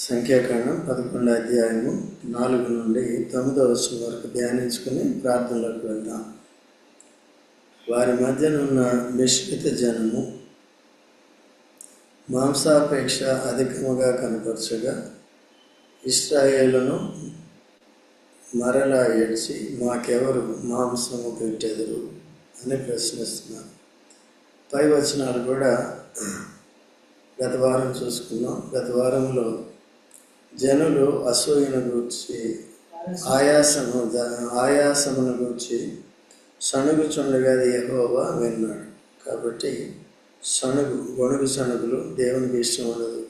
సంఖ్యాకాండం 11వ అధ్యాయము 4 నుండి 9వ వచనం వరకు ధ్యానించుకుని ప్రార్థనలోకి వెళ్దాం. వారి మధ్యనున్న మిశ్రిత జనము మాంసాపేక్ష అధికముగా కనపరచగా ఇశ్రాయేలును మరలా ఏడ్చి మాకెవరు మాంసము పెట్టెదరు అని ప్రశ్నిస్తున్నారు. పై వచనాలు కూడా గత వారం చూసుకున్నాం. గత వారంలో జనులు అసూయను గూర్చి ఆయాసమును గూర్చి సణుగుచుండగా యెహోవా విన్నాడు. కాబట్టి గొణుగు సణుగులు దేవునికి ఇష్టం ఉండదు,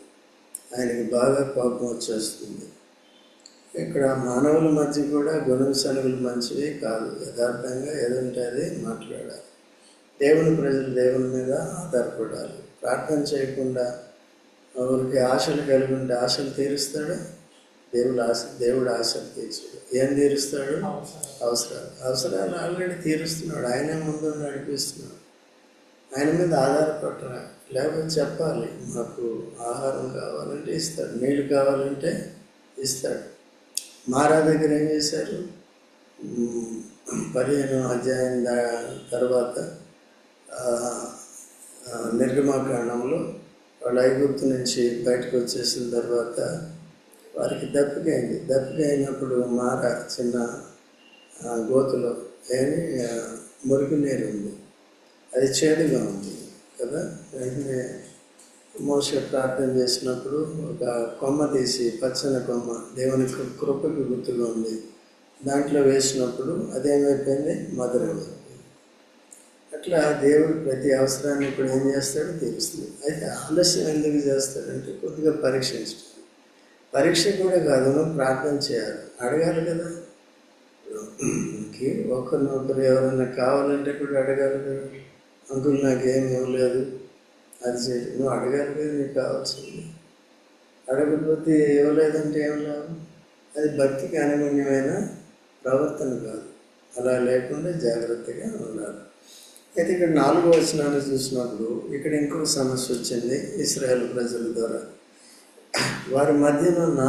ఆయనకి బాగా కోపం వచ్చేస్తుంది. ఇక్కడ మానవుల మధ్య కూడా గొణుగు సణుగులు మంచివి కాదు. యథార్థంగా ఏదంటే అది మాట్లాడాలి. దేవుని ప్రజలు దేవుని మీద ఆధారపడాలి. ప్రార్థన చేయకుండా ఎవరికి ఆశలు కలిగి ఉంటే ఆశలు తీరుస్తాడు దేవుడు ఆశలు తీర్చాడు. ఏం తీరుస్తాడు? అవసరాలు ఆల్రెడీ తీరుస్తున్నాడు. ఆయనే ముందు నడిపిస్తున్నాడు. ఆయన మీద ఆధారపడరా, లేకపోతే చెప్పాలి మాకు ఆహారం కావాలంటే ఇస్తాడు, నీళ్ళు కావాలంటే ఇస్తాడు. మారా దగ్గర ఏం చేశారు? 15వ అధ్యాయం తర్వాత నిర్గమాకాండంలో వాళ్ళు ఐగుప్తు నుంచి బయటకు వచ్చేసిన తర్వాత వారికి దప్పికైంది. దప్పికైనప్పుడు మార చిన్న గోతులో ఏమి మురికి నీరు ఉంది, అది చేదుగా ఉంది కదా. వెంటనే మోషే ప్రార్థన చేసినప్పుడు ఒక కొమ్మ తీసి, పచ్చని కొమ్మ, దేవుని కృపకి గుర్తుగా ఉంది, దాంట్లో వేసినప్పుడు అదేమైపోయింది? మధురం. అట్లా దేవుడు ప్రతి అవసరాన్ని ఇప్పుడు ఏం చేస్తాడో తీరుస్తుంది. అయితే ఆలస్యం ఎందుకు చేస్తాడంటే కొద్దిగా పరీక్షించడం. పరీక్ష కూడా కాదు, నువ్వు ప్రార్థన చేయాలి, అడగాలి కదా. ఒకరినొకరు ఎవరైనా కావాలంటే కూడా అడగాలి కదా. అంకుల్ నాకేం ఇవ్వలేదు, అది చేయలేదు, నువ్వు అడగాలి కదా. నీకు కావాల్సింది అడగకపోతే ఇవ్వలేదంటే ఏం లాభం? అది భక్తికి అనుగుణ్యమైన ప్రవర్తన కాదు. అలా లేకుండా జాగ్రత్తగా ఉండాలి. అయితే ఇక్కడ 4వ వచనాన్ని చూసినప్పుడు ఇక్కడ ఇంకొక సమస్య వచ్చింది ఇశ్రాయేలు ప్రజల ద్వారా. వారి మధ్యనున్న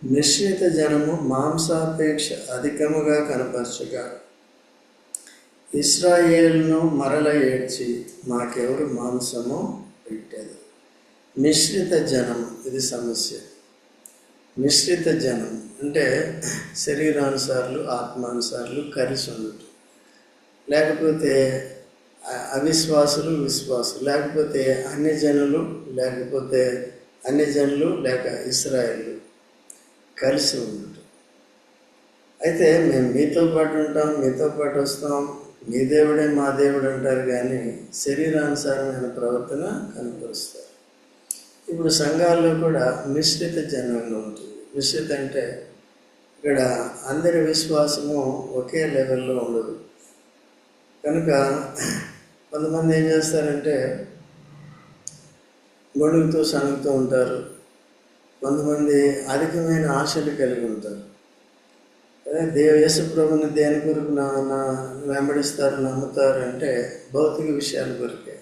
మిశ్రిత జనము మాంసాపేక్ష అధికముగా కనపరచగా ఇశ్రాయేలును మరల ఏడ్చి మాకెవరు మాంసము పెట్టేది. మిశ్రిత జనము, ఇది సమస్య. మిశ్రిత జనం అంటే శరీరానుసారులు ఆత్మానుసారులు కలిసి ఉండటం, లేకపోతే అవిశ్వాసులు విశ్వాసులు, లేకపోతే అన్ని జనులు లేక ఇశ్రాయేలు కలిసి ఉండటం. అయితే మేము మీతో పాటు ఉంటాం, మీతో పాటు వస్తాం, మీ దేవుడే మా దేవుడు అంటారు, కానీ శరీరానుసారమైన ప్రవర్తన కనపరుస్తారు. ఇప్పుడు సంఘాల్లో కూడా మిశ్రిత జనంగా ఉంటుంది. మిశ్రిత అంటే ఇక్కడ అందరి విశ్వాసము ఒకే లెవెల్లో ఉండదు. కనుక కొంతమంది ఏం చేస్తారంటే గొడుగుతూ సణుగుతూ ఉంటారు. కొంతమంది అధికమైన ఆశలు కలిగి ఉంటారు. అదే యేసుప్రభుని దేని కొరకు వెంబడిస్తారు, నమ్ముతారు అంటే భౌతిక విషయాల కొరకే.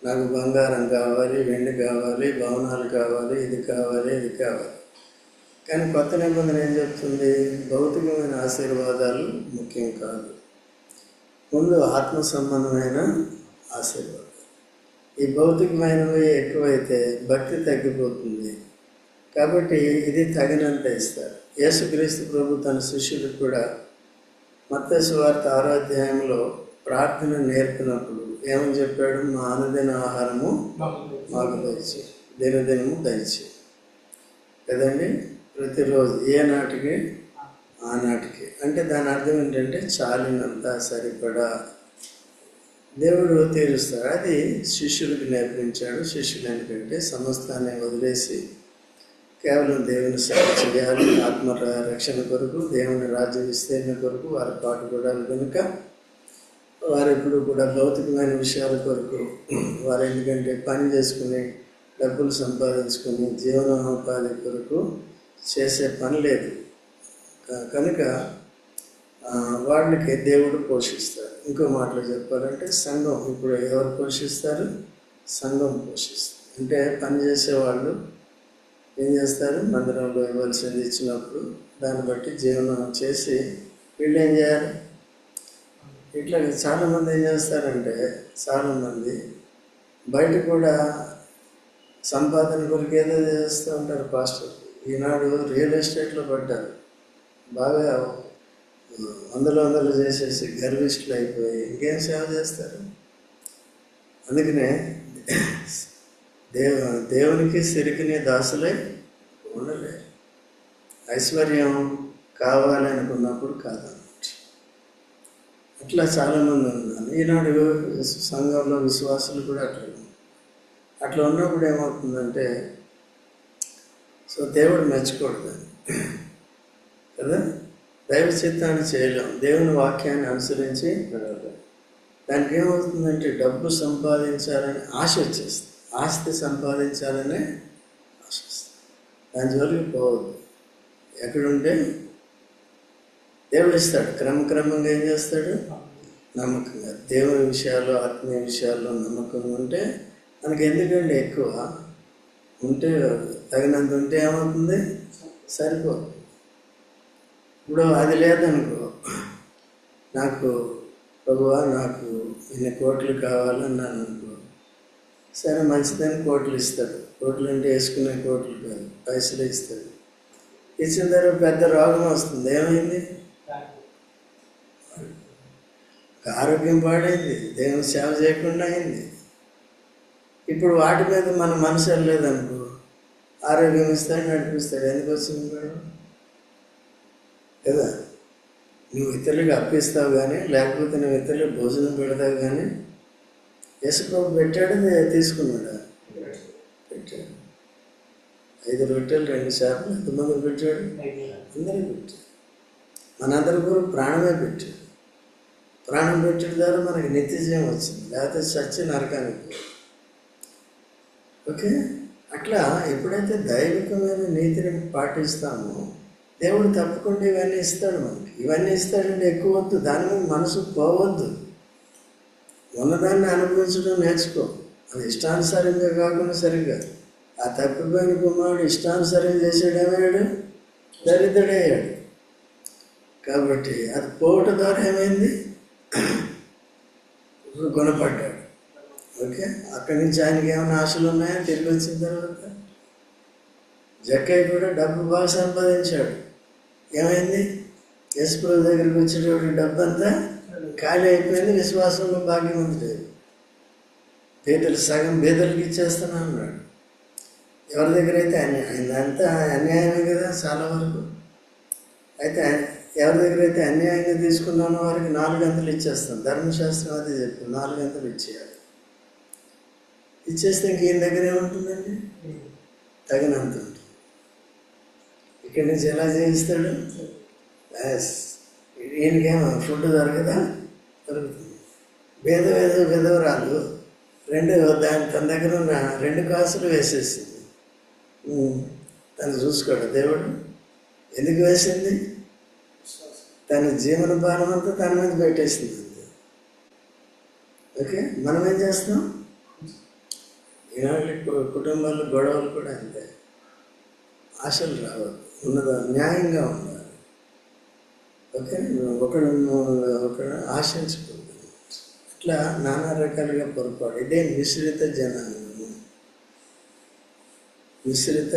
నాకు బంగారం కావాలి, వెండి కావాలి, భవనాలు కావాలి, ఇది కావాలి, ఇది కావాలి. కానీ కొత్త నిబంధన ఏం చెప్తుంది? భౌతికమైన ఆశీర్వాదాలు ముఖ్యం కాదు, ముందు ఆత్మ సంబంధమైన ఆశీర్వాదం. ఈ భౌతికమైనవి ఎక్కువైతే భక్తి తగ్గిపోతుంది. కాబట్టి ఇది తగినంత ఇస్తారు. యేసుక్రీస్తు ప్రభు తన శిష్యులకు కూడా మత్తయి సువార్త 6వ అధ్యాయంలో ప్రార్థన నేర్పినప్పుడు ఏమని చెప్పాడు? మా అనుదిన ఆహారము మాకు దయచేయి, దినదినము దయచేయి కదండి. ప్రతిరోజు ఏ నాటికి ఆనాటికి. అంటే దాని అర్థం ఏంటంటే చాలినంత, సరిపడా దేవుడు తీరుస్తాడు. అది శిష్యులకు నేర్పించాడు. శిష్యులు ఎందుకంటే సమస్తాన్ని వదిలేసి కేవలం దేవుని సేవ చేయాలి, ఆత్మ రక్షణ కొరకు, దేవుని రాజ్య విస్తీర్ణ కొరకు వారు పాటుపడాలి. కనుక వారు ఎప్పుడు కూడా భౌతికమైన విషయాల కొరకు వారు ఎందుకంటే పని చేసుకుని డబ్బులు సంపాదించుకుని జీవనోపాధి కొరకు చేసే పని లేదు. కనుక వాళ్ళకి దేవుడు పోషిస్తాడు. ఇంకో మాటలో చెప్పాలంటే సంఘం ఇప్పుడు ఎవరు పోషిస్తారు? సంఘం పోషిస్తారు. అంటే పనిచేసేవాళ్ళు ఏం చేస్తారు? మందిరంలో ఇవ్వాల్సింది ఇచ్చినప్పుడు దాన్ని బట్టి జీవనం చేసి వీళ్ళు ఏం చేయాలి? ఇట్లా చాలామంది ఏం చేస్తారంటే, చాలామంది బయట కూడా సంపాదన కొరకు ఏదో చేస్తూ ఉంటారు. పాస్టర్ ఈనాడు రియల్ ఎస్టేట్లో పడ్డారు, బాగా వందలు చేసేసి గర్విష్ఠులు అయిపోయి ఇంకేం సేవ చేస్తారు? అందుకనే దేవునికి సిరికిని దాసులై ఉండలేరు. ఐశ్వర్యం కావాలి అనుకున్నప్పుడు కాదన్నమాట. అట్లా చాలామంది ఉన్నారు. ఈనాడు సంఘంలో విశ్వాసులు కూడా అట్లా ఉన్నప్పుడు ఏమవుతుందంటే, సో దేవుడు మెచ్చుకోడు దాన్ని కదా. దైవ చిత్తాన్ని చేయలేం, దేవుని వాక్యాన్ని అనుసరించి వెళ్ళలేం. దానికి ఏమవుతుందంటే డబ్బు సంపాదించాలని ఆశ వచ్చేస్తుంది, ఆస్తి సంపాదించాలనే ఆశ వస్తుంది. దాని జోలికి పోవద్దు. ఎక్కడుంటే దేవుడు ఇస్తాడు, క్రమక్రమంగా ఏం చేస్తాడు? నమ్మకంగా దేవుని విషయాల్లో, ఆత్మీయ విషయాల్లో నమ్మకంగా ఉంటే మనకి ఎందుకంటే ఎక్కువ ఉంటే, తగినంత ఉంటే ఏమవుతుంది? సరిపోతుంది. ఇప్పుడు అది లేదనుకో, నాకు ప్రభువా నాకు ఇన్ని కోట్లు కావాలన్నాను అనుకో, సరే మంచిదని కోట్లు ఇస్తాడు. కోట్లు అంటే వేసుకునే కోట్లు కాదు, పైసలు ఇస్తాడు. ఇచ్చిన తర్వాత పెద్ద రోగం వస్తుంది. ఏమైంది? ఆరోగ్యం పాడైంది, దేవుని సేవ చేయకుండా అయింది. ఇప్పుడు వాటి మీద మన మనసు వెళ్ళలేదనుకో, ఆరోగ్యం ఇస్తాడు, నడిపిస్తాడు. ఎందుకు వచ్చింది మేడం కదా? నువ్వు ఇతరులకు అప్పిస్తావు కానీ, లేకపోతే నువ్వు ఇతరులకు భోజనం పెడతావు కానీ, యేసుప్రభు పెట్టాడు, తీసుకున్నాడా? పెట్టాడు. 5 రొట్టెలు 2 చేపలు ఎంతమందికి పెట్టాడు? అందరికీ పెట్టాడు. మనందరి కూడా ప్రాణమే పెట్టాడు. ప్రాణం పెట్టడం ద్వారా మనకి నిత్యజీవం వచ్చింది, లేకపోతే చచ్చి నరకానికి. ఓకే, అట్లా ఎప్పుడైతే దైవికమైన నీతిని పాటిస్తామో దేవుడు తప్పకుండా ఇవన్నీ ఇస్తాడు మనకి. ఇవన్నీ ఇస్తాడంటే ఎక్కువ వద్దు, దాని మీద మనసు పోవద్దు. ఉన్నదాన్ని అనుభవించడం నేర్చుకో. అది ఇష్టానుసారంగా కాకుండా సరిగ్గా. ఆ తప్పిపోయిన కుమారుడు ఇష్టానుసారం చేసాడేమయ్యాడు? దరిద్రుడయ్యాడు. కాబట్టి అది పోవటం ద్వారా ఏమైంది? గుణపడ్డాడు. ఓకే, అక్కడి నుంచి ఆయనకి ఏమైనా ఆశలు ఉన్నాయా? తిరిగి వచ్చిన తర్వాత జక్కయ్య కూడా డబ్బు బాగా సంపాదించాడు. ఏమైంది? యేసుప్రభు దగ్గరికి వచ్చేటప్పుడు డబ్బు అంతా ఖాళీ అయిపోయింది. విశ్వాసంలో భాగ్యం ఉంది లేదు. పేదలు సగం పేదలకు ఇచ్చేస్తాను అన్నాడు. ఎవరి దగ్గర అయితే అన్యాయం, అంతా అన్యాయమే కదా చాలా వరకు. అయితే ఎవరి దగ్గర అయితే అన్యాయంగా తీసుకున్నానో వారికి 4 గంటలు ఇచ్చేస్తాను. ధర్మశాస్త్రం అది చెప్పి 4 గంటలు ఇచ్చేయాలి. ఇచ్చేస్తే ఇంక ఈయన దగ్గర ఏముంటుందండి? తగినంత ఉంటుంది. ఇక్కడి నుంచి ఎలా చేయిస్తాడు? ఈయనకేమో ఫుడ్ దొరకదా? దొరుకుతుంది. విధవరాలు తన దగ్గర ఉన్న 2 కాసులు వేసేసింది. తను చూసుకోడు దేవుడు. ఎందుకు వేసింది? తన జీవన భారం అంతా తన మీద పెట్టేసింది. ఓకే, మనం ఏం చేస్తున్నాం? ఈనాడు కుటుంబాల్లో గొడవలు కూడా అంతే. ఆశలు రావద్దు, ఉన్నదా న్యాయంగా ఉండాలి. ఓకే, ఒకడు ఆశించకూడదు. అట్లా నానా రకాలుగా పొరపాటు. ఇదే మిశ్రిత జనాంగము. మిశ్రిత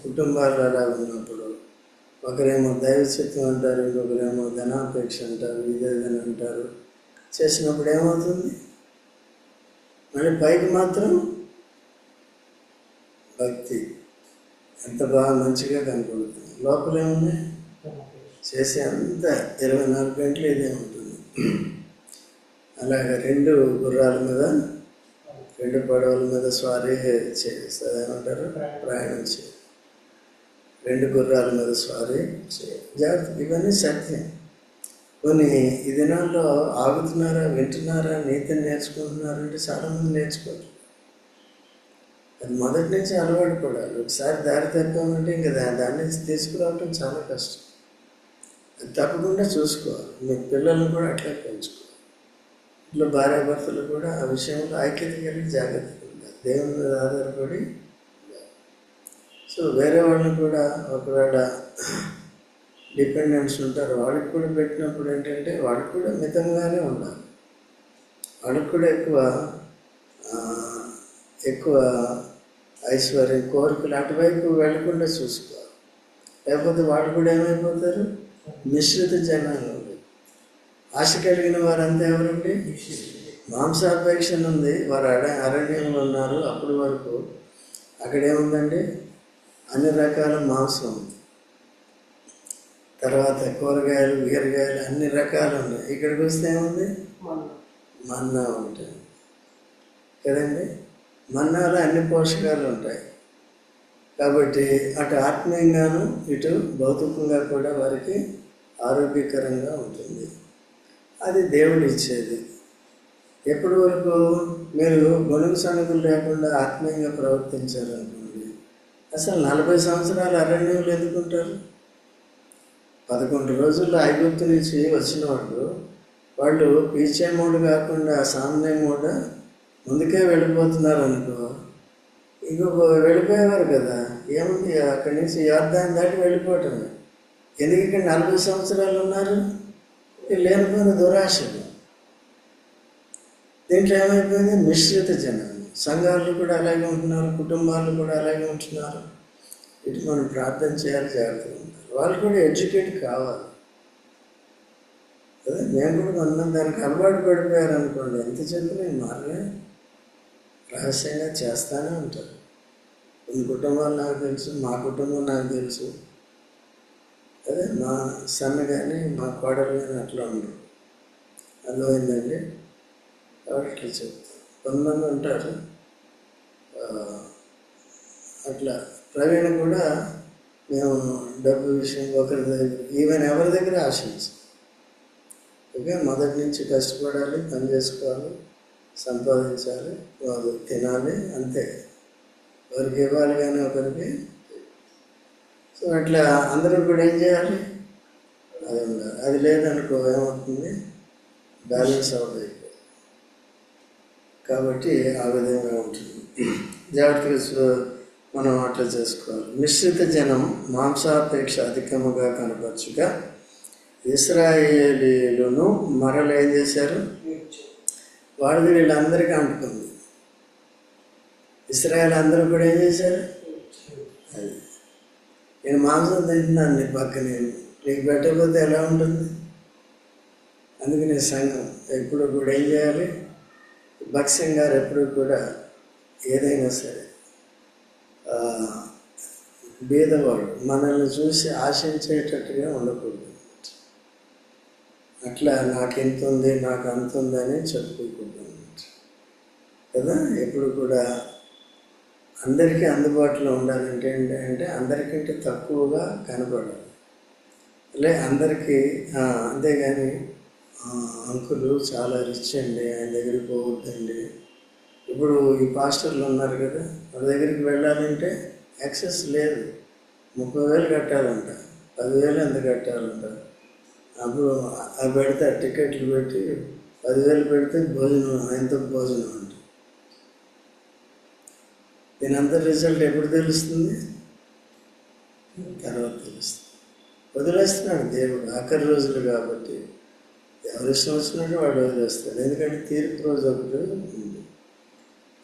కుటుంబాలు అలా ఉన్నప్పుడు ఒకరేమో దైవ చిత్తం అంటారు, ఇంకొకరేమో ధనాపేక్ష అంటారు, ఇదేదని అంటారు. చేసినప్పుడు ఏమవుతుంది? మళ్ళీ పైకి మాత్రం భక్తి ఎంత బాగా మంచిగా కనపడుతుంది, లోపల ఏమున్నాయి? చేసే అంత 24 గంటలు ఇదే ఉంటుంది. అలాగే 2 గుర్రాల మీద 2 పడవల మీద స్వారీ ఏమంటారు? ప్రయాణం చేయాలి. 2 గుర్రాల మీద స్వారీ చేయాలి. జాగ్రత్త. ఇవన్నీ సత్యం. కొన్ని ఈ దినాల్లో ఆగుతున్నారా, వింటున్నారా, నీతిని నేర్చుకుంటున్నారంటే చాలామంది నేర్చుకోరు. అది మొదటి నుంచి అలవాటు పడాలి. ఒకసారి దారి తప్పామంటే ఇంకా దాని నుంచి తీసుకురావటం చాలా కష్టం. అది తప్పకుండా చూసుకోవాలి. మీ పిల్లల్ని కూడా అట్లా పెంచుకోవాలి. ఇట్లా భార్యాభర్తలు కూడా ఆ విషయంలో ఐక్యత కలిగి జాగ్రత్తగా ఉండాలి. దేవుని మీద ఆధారపడి. సో సో వేరే వాళ్ళని కూడా ఒకవేళ డిపెండెంట్స్ ఉంటారు, వాళ్ళకి కూడా పెట్టినప్పుడు ఏంటంటే వాళ్ళకి కూడా మితంగానే ఉండాలి. వాళ్ళకి కూడా ఎక్కువ ఐశ్వర్యం కోరికలు అటువైపు వెళ్లకుండా చూసుకోవాలి. లేకపోతే వాళ్ళు కూడా ఏమైపోతారు? మిశ్రిత జనాలు. ఆశ కలిగిన వారంతా ఎవరండి? మాంసాపేక్ష ఉంది. వారు అరణ్యంలో ఉన్నారు. అప్పటి వరకు అక్కడేముందండి? అన్ని రకాల మాంసం ఉంది. తర్వాత కూరగాయలు, బీరగాయలు అన్ని రకాలు ఉన్నాయి. ఇక్కడికి వస్తే ఏముంది? మన్నా ఉంటుంది కదండి. మన్నాలో అన్ని పోషకాలు ఉంటాయి. కాబట్టి అటు ఆత్మీయంగాను ఇటు భౌతికంగా కూడా వారికి ఆరోగ్యకరంగా ఉంటుంది. అది దేవుడు ఇచ్చేది. ఎప్పటి వరకు మీరు గొడుగు సణుగులు లేకుండా ఆత్మీయంగా ప్రవర్తించారనుకోండి, అసలు 40 సంవత్సరాలు అరణ్యంలో ఎందుకుంటారు? 11 రోజుల్లో ఐగుప్తు నుంచి వచ్చిన వాళ్ళు పీచేమూడు కాకుండా సామ్యంగా ముందుకే వెళ్ళిపోతున్నారు అనుకో, ఇంకొక వెళ్ళిపోయేవారు కదా. ఏముంది, అక్కడి నుంచి యోర్దాను దాటి వెళ్ళిపోవటం. ఎందుకు ఇక్కడ 40 సంవత్సరాలు ఉన్నారు? లేనిపోయిన దురాశలు. దీంట్లో ఏమైపోయింది? మిశ్రిత జనాలు. సంఘాలు కూడా అలాగే ఉంటున్నారు, కుటుంబాలు కూడా అలాగే ఉంటున్నారు. ఇటు మనం ప్రార్థన చేయాలి, జాగ్రత్తగా ఉంటారు. వాళ్ళు కూడా ఎడ్యుకేట్ కావాలి కదా. మేము కూడా మనం దానికి అలవాటు పడిపోయారు అనుకోండి, ఎంత చెప్పినా మారలే, రహస్యంగా చేస్తూనే ఉంటారు. కొన్ని కుటుంబాలు నాకు తెలుసు, మా కుటుంబం నాకు తెలుసు. అదే మా సన్న కానీ మా కోడలు కానీ అట్లా ఉండరు. అర్థమైందండి. కాబట్టి అట్లా చెప్తాను. కొంతమంది ఉంటారు అట్లా. ప్రవీణ కూడా మేము డబ్బు విషయం ఒకరి దగ్గర, ఈవెన్ ఎవరి దగ్గర ఆశించు. ఓకే, మొదటి నుంచి కష్టపడాలి, పని చేసుకోవాలి, సంపాదించాలి, వాళ్ళు తినాలి, అంతే. ఒకరికి ఇవ్వాలి కానీ ఒకరికి. సో అట్లా అందరూ కూడా ఏం చేయాలి? అది ఉండాలి. అది లేదనుకో ఏమవుతుంది? బ్యాలెన్స్ అవుతుంది. కాబట్టి ఆ విధంగా ఉంటుంది. జాగ్రత్తగా మనం అట్లా చేసుకోవాలి. మిశ్రిత జనం మాంసాపేక్ష అధికముగా కనపరచుగా ఇశ్రాయేలీయులను మరలు ఏం చేశారు? వాడిది వీళ్ళందరికీ అంటుకుంది. ఇశ్రాయేల్ అందరూ కూడా ఏం చేశారు? అది నేను మాంసం తింటున్నాను, నీ పక్కన నీకు పెట్టకపోతే ఎలా ఉంటుంది? అందుకని సంఘం ఎప్పుడు కూడా ఏం చేయాలి? భక్ష్యం గారు ఎప్పుడు కూడా ఏదైనా సరే బీదవాడు మనల్ని చూసి ఆశించేటట్టుగా ఉండకూడదు. అట్లా నాకు ఎంత ఉంది, నాకు అంత ఉందని చెప్పుకోకూడదు కదా. ఎప్పుడు కూడా అందరికీ అందుబాటులో ఉండాలంటే ఏంటంటే అందరికంటే తక్కువగా కనపడాలి. అందరికీ అంతేగాని అంకులు చాలా రిచ్ అండి, ఆయన దగ్గరికి పోవద్దండి. ఇప్పుడు ఈ పాస్టర్లు ఉన్నారు కదా, వాళ్ళ దగ్గరికి వెళ్ళాలంటే యాక్సెస్ లేదు. 30,000 కట్టాలంట, 10,000 ఎంత కట్టాలంట. అప్పుడు అవి పెడతారు, టికెట్లు పెట్టి 10,000 పెడితే భోజనం, ఆయనతో భోజనం అంట. దీనంతా రిజల్ట్ ఎప్పుడు తెలుస్తుంది? తర్వాత తెలుస్తుంది. వదిలేస్తున్నాడు దేవుడు, ఆఖరి రోజులు కాబట్టి. ఎవరి ఇష్టం వచ్చినట్టు వాడు వదిలేస్తాడు. ఎందుకంటే తీర్పు రోజు ఒకటి ఉంది.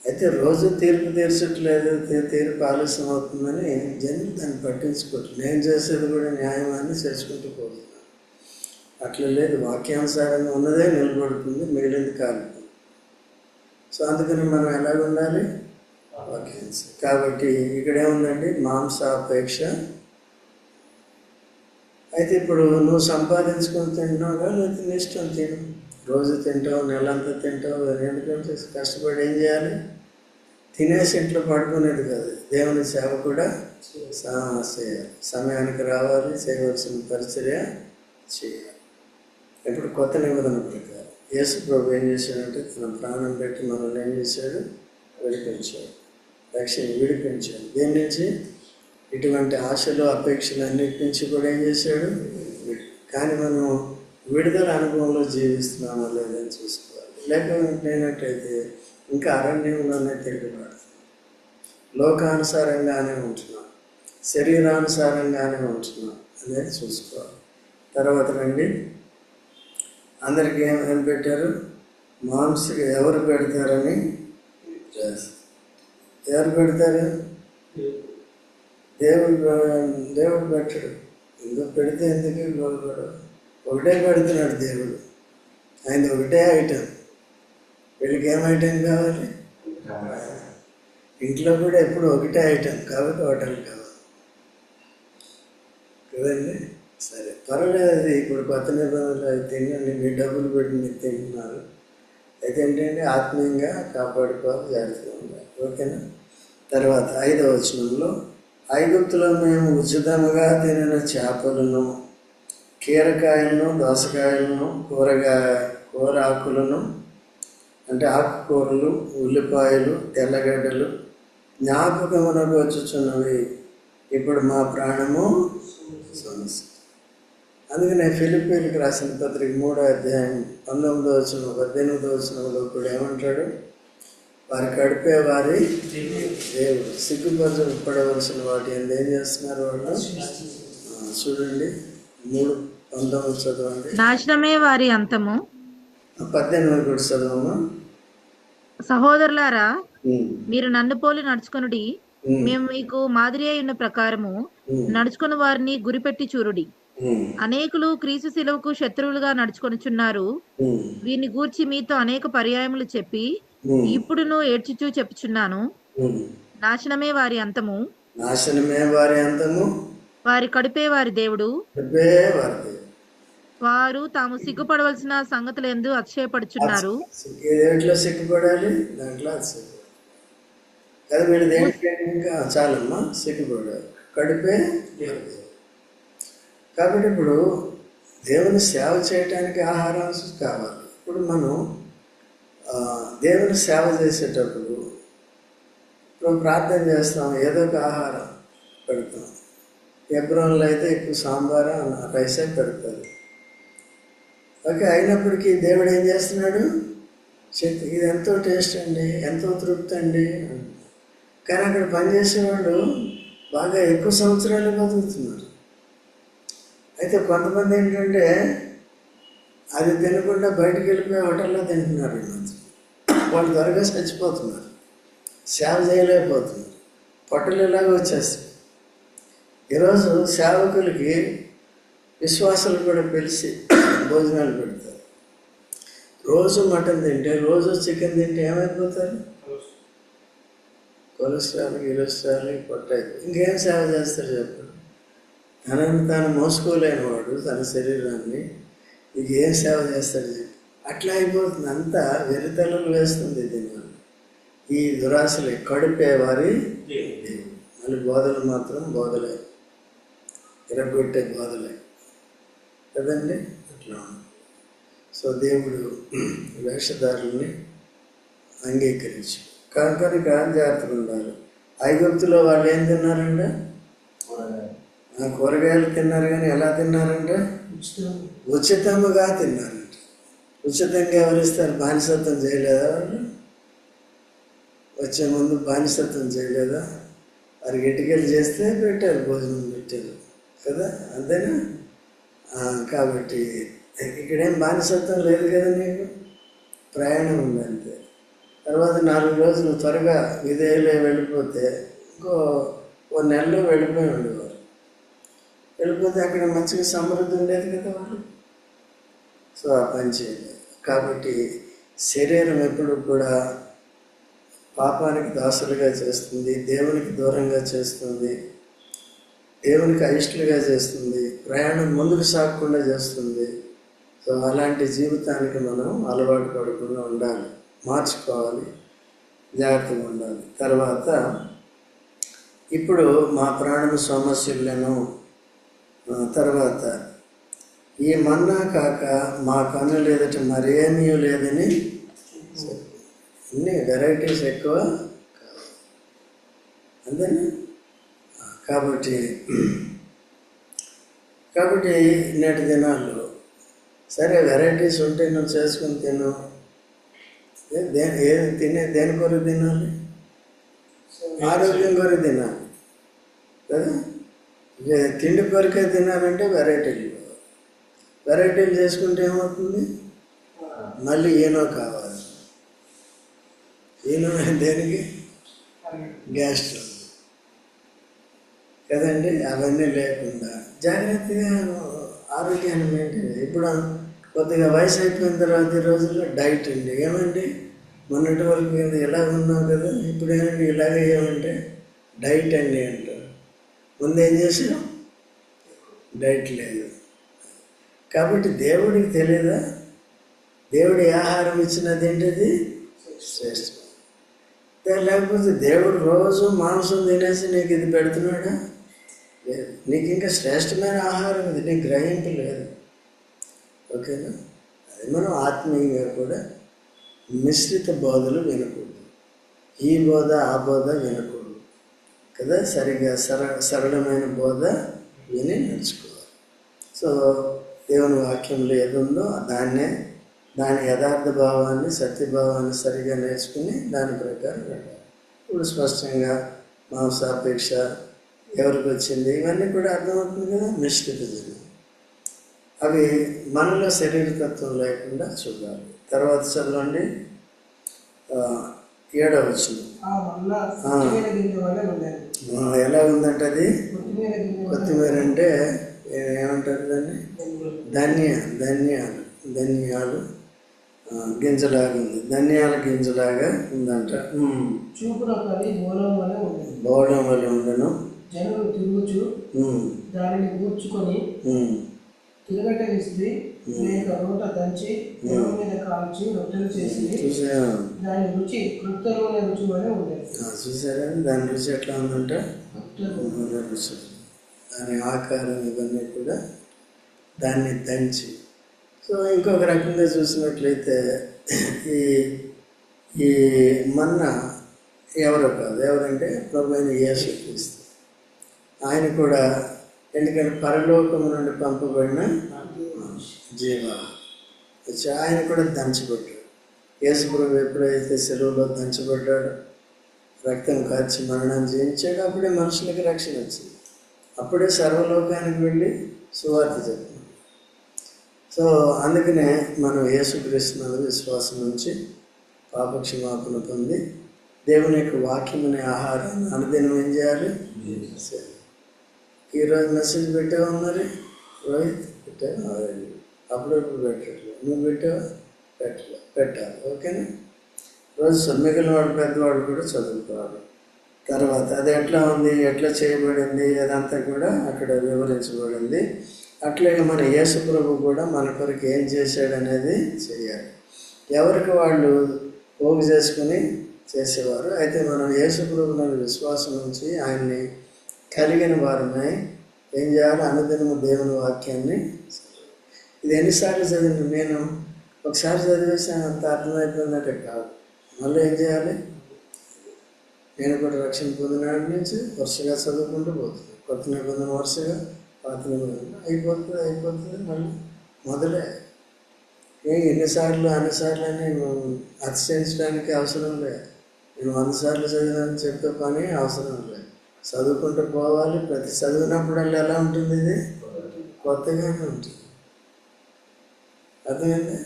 అయితే రోజు తీర్పు తీర్చట్లేదు, తీర్పు ఆలస్యం అవుతుందని జనం దాన్ని పట్టించుకోవట్లేదు. నేను చేసేది కూడా న్యాయమాన్ని చేసుకుంటూ పోతున్నాను. అట్లా లేదు, వాక్యానుసారంగా ఉన్నదే నిలబడుతుంది, మిగిలింది కాదు. సో అందుకని మనం ఎలాగ ఉండాలి? వాక్యానుసారం. కాబట్టి ఇక్కడేముందండి? మాంసాపేక్ష. అయితే ఇప్పుడు నువ్వు సంపాదించుకొని తింటున్నావుగా, లేకపోతే నీ ఇష్టం తిను. రోజు తింటావు, నెలంతా తింటావు. ఎందుకంటే కష్టపడి ఏం చేయాలి? తినేసి ఇంట్లో పడుకునేది కాదు. దేవుని సేవ కూడా చేయాలి, సమయానికి రావాలి, చేయవలసిన పరిచర్య చేయాలి. ఇప్పుడు కొత్త నిబంధన ప్రకారం యేసు ప్రభు ఏం చేశాడంటే తన ప్రాణం పెట్టి మనల్ని ఏం చేశాడు? విడిపించాడు, రక్షణ విడిపించాడు. దేని నుంచి? ఇటువంటి ఆశలు, అపేక్షలు అన్నిటి నుంచి కూడా ఏం చేశాడు? కానీ మనం విడుదల అనుభవంలో జీవిస్తున్నామో లేదని చూసుకోవాలి. లేకపోయినట్టయితే ఇంకా అరణ్యంలోనే తిరుగుబాటు, లోకానుసారంగానే ఉంటున్నాం. శరీరానుసారంగానే ఉంటున్నాం అనేది చూసుకోవాలి. తర్వాత రండి, అందరికీ ఏం పెట్టారు? మాంసకి ఎవరు పెడతారని ఎవరు పెడతారు? దేవుడు పెట్టడు. ఇంకో పెడితే ఎందుకు గొడవ? ఒకటే పెడుతున్నాడు దేవుడు. ఆయన ఒకటే ఐటెం. వీళ్ళకి ఏం ఐటెం కావాలి? ఇంట్లో కూడా ఎప్పుడు ఒకటే ఐటెం కాబట్టి హోటల్ కావాలి కదండి. సరే, పర్వాలేదు. అది ఇప్పుడు కొత్త నిబంధనలు అవి తినండి, మీ డబ్బులు పెట్టి మీరు తింటున్నారు. అయితే ఏంటంటే ఆత్మీయంగా కాపాడుకోవాలి, జాగ్రత్తగా ఉండాలి. ఓకేనా? తర్వాత 5వ వచనంలో, ఐగుప్తులో మేము ఉచితంగా తినిన చేపలను, కీరకాయలను, దోసకాయలను, కూరాకులను అంటే ఆకుకూరలు, ఉల్లిపాయలు, తెల్లగడ్డలు జ్ఞాపకమునకు వచ్చుచున్నవి. ఇప్పుడు మా ప్రాణము సమస్య. అందుకనే ఫిలిప్పీలకు రాసిన పత్రిక 3వ అధ్యాయం 19వ వచనం 18వ వచనంలో కూడా ఏమంటాడు? వారి కడిపే వారి దేవుడు. సిగ్గుపడవలసిన వాటి ఏం చేస్తున్నారు వాళ్ళు? చూడండి, 3:19 చదవండి. నాశనమే వారి అంతము. 18 కూడా చదవమ్మా. సహోదరులారా, మీరు నన్ను పోలి నడుచుకొనుడి, మేము మీకు మాదిరి అయి ఉన్న ప్రకారము నడుచుకుని వారిని గురిపెట్టి చూరుడి. అనేకులు క్రీస్తు శిలువకు శత్రువులుగా నడుచుకొనుచున్నారు. వీరిని గూర్చి మీతో అనేక పర్యాయములు చెప్పి ఇప్పుడును ఏడ్చుచూ చెప్పుచున్నాను, నాశనమే వారి అంతము, నాశనమే వారి అంతము, వారి కడుపే వారి దేవుడు. వారు తాము సిగ్గుపడవలసిన సంగతులు ఎందు అతిశయపడుచున్నారు. దేంట్లో సిగ్గుపడాలి? దాంట్లో కదా. వీళ్ళు దేంట్లో ఇంకా చాలమ్మా సిగ్గుపడాలి. కడుపే దేవుడు. కాబట్టి ఇప్పుడు దేవుని సేవ చేయటానికి ఆహారం కావాలి. ఇప్పుడు మనం దేవుని సేవ చేసేటప్పుడు ఇప్పుడు ప్రార్థన చేస్తాం, ఏదో ఒక ఆహారం పెడతాం. ఎబ్రోన్లో అయితే ఎక్కువ సాంబార్ రైసే పెడతారు. ఓకే, అయినప్పటికీ దేవుడు ఏం చేస్తున్నాడు? శక్తి, ఇది ఎంతో టేస్ట్ అండి, ఎంతో తృప్తి అండి. కానీ అక్కడ పనిచేసేవాళ్ళు బాగా ఎక్కువ సంవత్సరాలు బతుకుతున్నారు. అయితే కొంతమంది ఏంటంటే అది తినకుండా బయటకు వెళ్ళిపోయి హోటల్లో తింటున్నారు. వాళ్ళు త్వరగా చచ్చిపోతున్నారు, సేవ చేయలేకపోతున్నారు, పొట్టలు ఇలాగ వచ్చేస్తాయి. ఈరోజు సేవకులకి విశ్వాసాలు కూడా పిలిచి భోజనాలు పెడతారు. రోజు మటన్ తింటే, రోజు చికెన్ తింటే ఏమైపోతారు? కొలెస్ట్రాల్ పొట్ట. ఇంకేం సేవ చేస్తారు చెప్పండి? తనని తాను మోసుకోలేని వాడు తన శరీరాన్ని ఇంకేం సేవ చేస్తాడు చెప్పి? అట్లా అయిపోతుంది. అంతా వెరితలలు వేస్తుంది దీనివల్ల. ఈ దురాశలే కడుపే వారి దేవుడు. మళ్ళీ బోధలు మాత్రం బోధలే, ఇరగొట్టే బోధలే కదండి. అట్లా సో దేవుడు వేషధారుల్ని అంగీకరించి కనుక జాగ్రత్తగా ఉండాలి. ఐగుప్తులో వాళ్ళు ఏం తిన్నారంటే కూరగాయలు తిన్నారు, కానీ ఎలా తిన్నారంటే ఉచితముగా తిన్నారంట. ఉచితంగా ఎవరిస్తారు? బానిసత్వం చేయలేదా వాళ్ళు? వచ్చే ముందు బానిసత్వం చేయలేదా? వారికి ఇటుకలు చేస్తే పెట్టారు, భోజనం పెట్టారు కదా, అంతేనా? కాబట్టి ఇక్కడేం బానిసత్వం లేదు కదా, నీకు ప్రయాణం ఉంది అంతే. తర్వాత 4 రోజులు త్వరగా విదేశంలో వెళ్ళిపోతే ఇంకో నెలలో వెళ్ళిపోయి ఉండేవారు. వెళ్ళిపోతే అక్కడ మంచిగా సమృద్ధి ఉండేది కదా వాళ్ళు. సో ఆ పని చేయలేదు. కాబట్టి శరీరం ఎప్పుడు కూడా పాపానికి దాసులుగా చేస్తుంది, దేవునికి దూరంగా చేస్తుంది, దేవునికి అయిష్టులుగా చేస్తుంది, ప్రయాణం ముందుకు సాగకుండా చేస్తుంది. సో అలాంటి జీవితానికి మనం అలవాటు పడకుండా ఉండాలి, మార్చుకోవాలి, జాగ్రత్తగా ఉండాలి. తర్వాత ఇప్పుడు మా ప్రాణము సమస్యలను, తర్వాత ఈ మన్నా కాక మా కన్నులు ఎదుట మరేమీ లేదని, అన్ని వెరైటీస్ ఎక్కువ అంతేనా? కాబట్టి నేటి దినాల్లో సరే వెరైటీస్ ఉంటే నువ్వు చేసుకుని తిను. దేని కొరకు తినాలి? ఆరోగ్యం కొరకు తినాలి కదా. ఇక తిండి కొరకే తినాలంటే వెరైటీలు చేసుకుంటే ఏమవుతుంది, మళ్ళీ ఈనో కావాలి. ఈనో దేనికి? గ్యాస్ ట్రబుల్ కదండి. అవన్నీ లేకుండా జాగ్రత్తగా ఆరోగ్యాన్ని మెయింటైన్. ఇప్పుడు కొద్దిగా వయసు అయిపోయిన తర్వాత ఈ రోజుల్లో డైట్ అండి. ఏమండి మొన్నటి వరకు ఇలా ఉన్నాం కదా, ఇప్పుడు ఏమండి ఇలాగే ఏమంటే డైట్ అండి అంటారు. ముందు ఏం చేసాం? డైట్ లేదు. కాబట్టి దేవుడికి తెలియదా? దేవుడి ఆహారం ఇచ్చినది ఏంటిది? శ్రేష్టం. లేకపోతే దేవుడు రోజు మాంసం తినేసి నీకు ఇది పెడుతున్నాడా? లేదు. నీకు ఇంకా శ్రేష్టమైన ఆహారం ఇది, నీకు గ్రహింపు లేదు. ఓకేనా? అది మనం ఆత్మీయంగా కూడా మిశ్రిత బోధలు వినకూడదు. ఈ బోధ ఆ బోధ వినకూడదు కదా. సరిగ్గా సరళమైన బోధ విని నడుచుకోవాలి. సో దేవుని వాక్యంలో ఏది ఉందో దాని యథార్థ భావాన్ని, సత్యభావాన్ని సరిగా నేర్చుకుని దాని ప్రకారం వెళ్ళాలి. ఇప్పుడు స్పష్టంగా మాంసాపేక్ష ఎవరికి వచ్చింది ఇవన్నీ కూడా అర్థమవుతుంది కదా. మిశ్రిత జనం అవి మనలో శరీరతత్వం లేకుండా చూడాలి. తర్వాత చదవండి 7వ వచనం. ఎలా ఉందంటే అది కొత్తిమీర అంటే ఏమంటారు దాన్ని? ధనియాలు గింజలాగా ఉంది. ధనియాల గింజలాగా ఉందంట. బోడం వల్ల ఉండను. జనులు తిరుగుచు దానిని కూర్చుకొని తిరగటగిస్తే రోట దంచి పొలం మీద కాల్చి రొట్టెలు చేసి దాని రుచి కృత్యమైన రుచి వలె ఉండేది. చూసారా దాని రుచి ఎట్లా ఉందంట? రుచి. దాని ఆకారం ఇవన్నీ కూడా దాన్ని దంచి. సో ఇంకొక రకంగా చూసినట్లయితే ఈ మన్నా ఎవరో కాదు, ఎవరంటే ప్రభువైన యేసుక్రీస్తు. ఆయన కూడా ఎందుకంటే పరలోకము నుండి పంపబడిన జీవ వచ్చి ఆయన కూడా దంచబడ్డాడు. యేసు ప్రభు ఎప్పుడైతే సెలవులో దంచబడ్డాడో, రక్తం కార్చి మరణం చేయించాడు, అప్పుడే మనుషులకి రక్షణ వచ్చింది. అప్పుడే సర్వలోకానికి వెళ్ళి సువార్త చెప్పాడు. సో అందుకనే మనం యేసుక్రీస్తునందు విశ్వాసం నుంచి పాపక్షమాపణ పొంది దేవుని యొక్క వాక్యం అనే ఆహారాన్ని అనుదినం ఏం చేయాలి? ఈరోజు మెసేజ్ పెట్టావా? మరి రోహిత్ పెట్టావా? అప్పుడప్పుడు పెట్టట్లేదు. నువ్వు పెట్టావా? పెట్టాలి. ఓకేనా? రోజు మిగిలిన వాడు పెద్దవాడు కూడా చదువుకోవాలి. తర్వాత అది ఎట్లా ఉంది, ఎట్లా చేయబడింది, అదంతా కూడా అక్కడ వివరించబడింది. అట్లాగే మన యేసు ప్రభు కూడా మన కొరకు ఏం చేశాడు అనేది చేయాలి. ఎవరికి వాళ్ళు పోగు చేసుకుని చేసేవారు. అయితే మనం యేసు ప్రభువుని విశ్వాసం నుంచి ఆయన్ని కలిగిన వారిని ఏం చేయాలి? అనుదినము దేవుని వాక్యాన్ని. ఇది ఎన్నిసార్లు చదివింది? నేను ఒకసారి చదివేసాను, అంత అర్థమైపోయిందంటే కాదు. మళ్ళీ ఏం చేయాలి? నేను కూడా రక్షణ పొందినాటి నుంచి వరుసగా చదువుకుంటూ పోతుంది. కొత్త నిబంధన వరుసగా, పాత నిబంధన అయిపోతుంది మళ్ళీ మొదలే. అన్నిసార్లు అని అతిశయించడానికి అవసరం లేదు. నేను 100 సార్లు చదివానని చెప్పే పని అవసరం లేదు. చదువుకుంటూ పోవాలి. ప్రతి చదివినప్పుడల్లా ఎలా ఉంటుంది? ఇది కొత్తగానే ఉంటుంది. అర్థమైంది?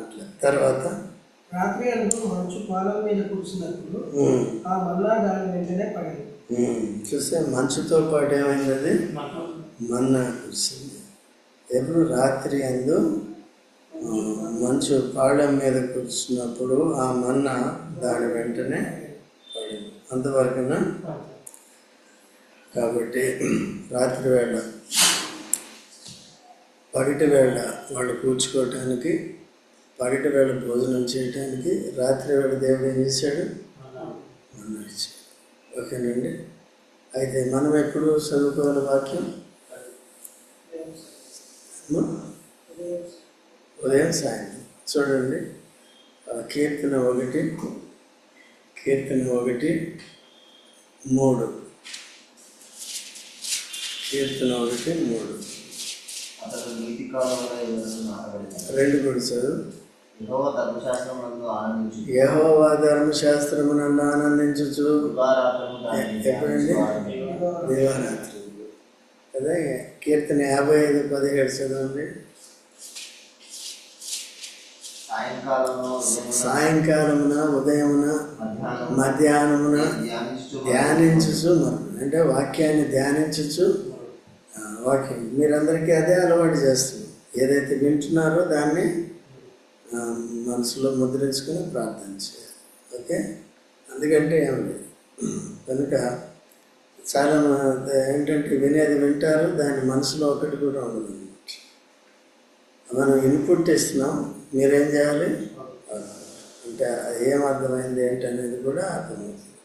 అట్లా. తర్వాత రాత్రి మంచు పాలం మీద కూర్చున్నప్పుడు ఆ మన్నా దాని వెంటనే పడింది. చూస్తే మంచుతో పాటు ఏమైంది? అది మన్నా కూర్చుంది. ఎప్పుడు? రాత్రి అందు మంచు పాళెం మీద కూర్చున్నప్పుడు ఆ మన్నా దాని వెంటనే పడింది. అంతవరకునా? కాబట్టి రాత్రి వేళ, పగటి వేళ వాళ్ళు కూర్చుకోవటానికి, పగటి వేళ భోజనం చేయటానికి రాత్రి వేళ దేవుడు ఏం చేశాడు? మన్నా ఇచ్చాడు. ఓకేనండి. అయితే మనం ఎప్పుడు చదువుకోవాలి వాక్యం? ఉదయం సాయంత్రం. చూడండి, కీర్తన 1:3. కీర్తన 1:3. అతడు నీతి కాలమున రెండు కూడా చదువు. యెహోవా ధర్మశాస్త్రమునందు ఆనందించుచు ఎప్పుడండి? దివారాత్రి. కదా. కీర్తన 55:17 చదవండి. సాయంకాలమున ఉదయమున మధ్యాహ్నమున ధ్యానించుచు, అంటే వాక్యాన్ని ధ్యానించుచు, వాక్యం మీరందరికీ అదే అలవాటు చేస్తుంది. ఏదైతే వింటున్నారో దాన్ని మనసులో ముద్రించుకొని ప్రార్థన చేయాలి. ఓకే, అందుకంటే ఏం లేదు. కనుక చాలా ఏంటంటే వినేది వింటారు, దాని మనసులో ఒకటి కూడా ఉండదు. మనం ఇన్పుట్ ఇస్తున్నాం, మీరేం చేయాలి అంటే ఏం అర్థమైంది ఏంటనేది కూడా అర్థమవుతుంది.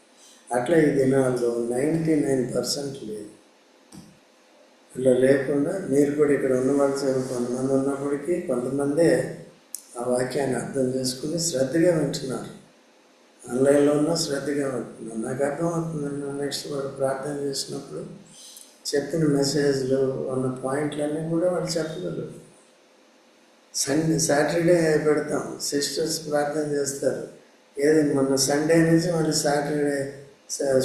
అట్లా ఈ దినాల్లో 99% లేదు. అట్లా లేకుండా మీరు కూడా ఇక్కడ ఉన్నవాళ్ళు కొంతమంది ఉన్నప్పటికీ కొంతమందే ఆ వాక్యాన్ని అర్థం చేసుకుని శ్రద్ధగా వింటున్నారు. ఆన్లైన్లో ఉన్నా శ్రద్ధగా వింటున్నారు. నాకు అర్థమవుతుంది. నెక్స్ట్ వాడు ప్రార్థన చేసినప్పుడు చెప్పిన మెసేజ్లు ఉన్న పాయింట్లన్నీ కూడా వాళ్ళు చెప్పగలరు. సాటర్డే పెడతాం, సిస్టర్స్ ప్రార్థన చేస్తారు. ఏది మొన్న సండే నుంచి మళ్ళీ సాటర్డే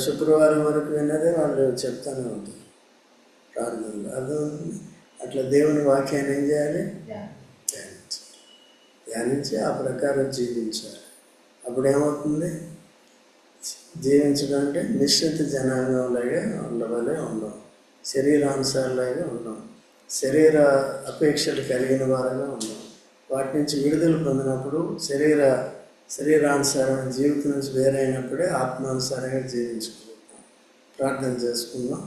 శుక్రవారం వరకు విన్నదే వాళ్ళు చెప్తూనే ఉంటారు ప్రార్థనలు. అర్థమవుతుంది. అట్లా దేవుని వాక్యాన్ని ఏం చేయాలి? ధ్యానించి ఆ ప్రకారం జీవించాలి. అప్పుడు ఏమవుతుంది? జీవించడం అంటే నిశ్చిత జనాంగంలాగే ఉండవలే ఉన్నాం, శరీరానుసారంలాగే ఉన్నాం, శరీర అపేక్షలు కలిగిన వారుగా ఉన్నాం. వాటి నుంచి విడుదల పొందినప్పుడు శరీరానుసారమైన జీవితం నుంచి వేరైనప్పుడే ఆత్మానుసారంగా జీవించుకుంటాం. ప్రార్థన చేసుకుందాం.